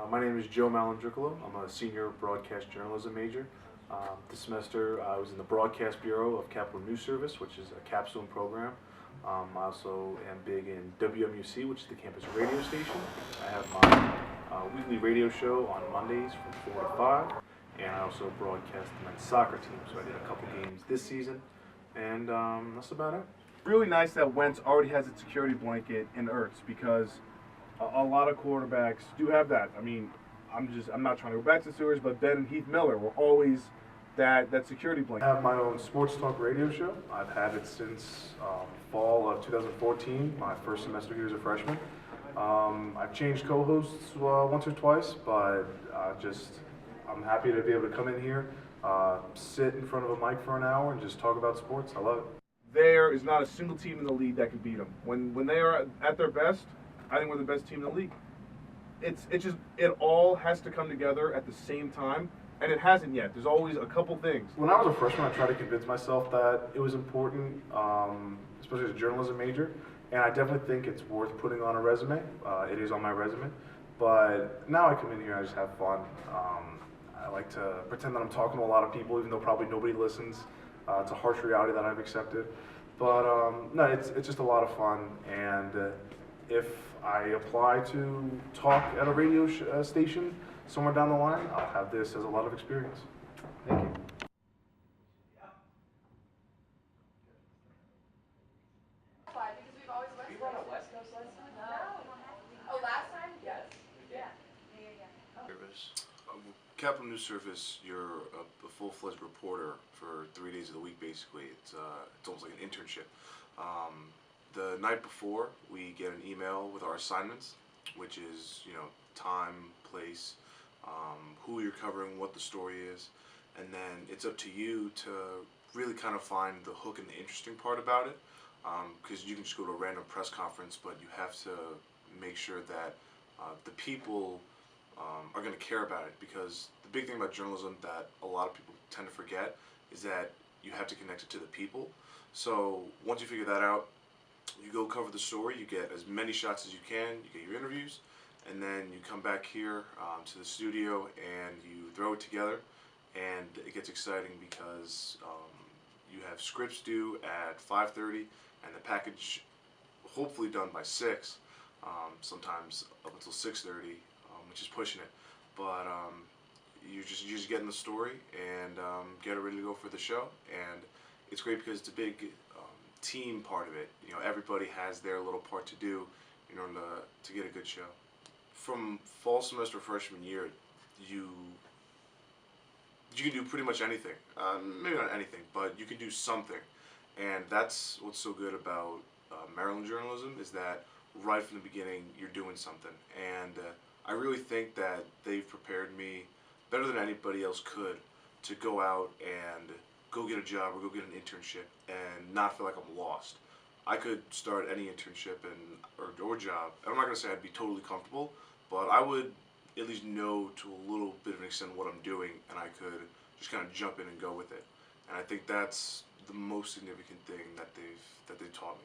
My name is Joe Malandricolo. I'm a senior broadcast journalism major. This semester I was in the Broadcast Bureau of Capital News Service, which is a capstone program. I also am big in WMUC, which is the campus radio station. I have my weekly radio show on Mondays from 4 to 5, and I also broadcast the men's soccer team. So I did a couple games this season, and that's about it. Really nice that Wentz already has its security blanket in Ertz, because a lot of quarterbacks do have that. I mean, I'm not trying to go back to Steelers, but Ben and Heath Miller were always that security blanket. I have my own sports talk radio show. I've had it since fall of 2014, my first semester here as a freshman. I've changed co-hosts once or twice, but I'm happy to be able to come in here, sit in front of a mic for an hour, and just talk about sports. I love it. There is not a single team in the league that can beat them. When they are at their best, I think we're the best team in the league. It all has to come together at the same time, and it hasn't yet. There's always a couple things. When I was a freshman, I tried to convince myself that it was important, especially as a journalism major, and I definitely think it's worth putting on a resume. It is on my resume, but now I come in here, I just have fun. I like to pretend that I'm talking to a lot of people, even though probably nobody listens. It's a harsh reality that I've accepted, but no, it's just a lot of fun, and if I apply to talk at a radio station somewhere down the line, I'll have this as a lot of experience. Thank you. Why? Because we've always West Coast. West Coast last time? No. Oh, last time? Yes. Yeah. Service. Capital News Service, you're a full-fledged reporter for 3 days of the week, basically. It's almost like an internship. The night before, we get an email with our assignments, which is, time, place, who you're covering, what the story is, and then it's up to you to really kind of find the hook and the interesting part about it, because you can just go to a random press conference, but you have to make sure that the people are going to care about it, because the big thing about journalism that a lot of people tend to forget is that you have to connect it to the people. So once you figure that out, you go cover the story, you get as many shots as you can, you get your interviews, and then you come back here to the studio and you throw it together, and it gets exciting because you have scripts due at 5:30 and the package hopefully done by 6, sometimes up until 6:30, which is pushing it, but you just get in the story and get it ready to go for the show, and it's great because it's a big team part of it. Everybody has their little part to do in order to get a good show. From fall semester freshman year, you can do pretty much anything. Maybe not anything, but you can do something, and that's what's so good about Maryland journalism, is that right from the beginning you're doing something, and I really think that they've prepared me better than anybody else could to go out and go get a job or go get an internship and not feel like I'm lost. I could start any internship or job, and I'm not going to say I'd be totally comfortable, but I would at least know to a little bit of an extent what I'm doing, and I could just kind of jump in and go with it. And I think that's the most significant thing that they've taught me.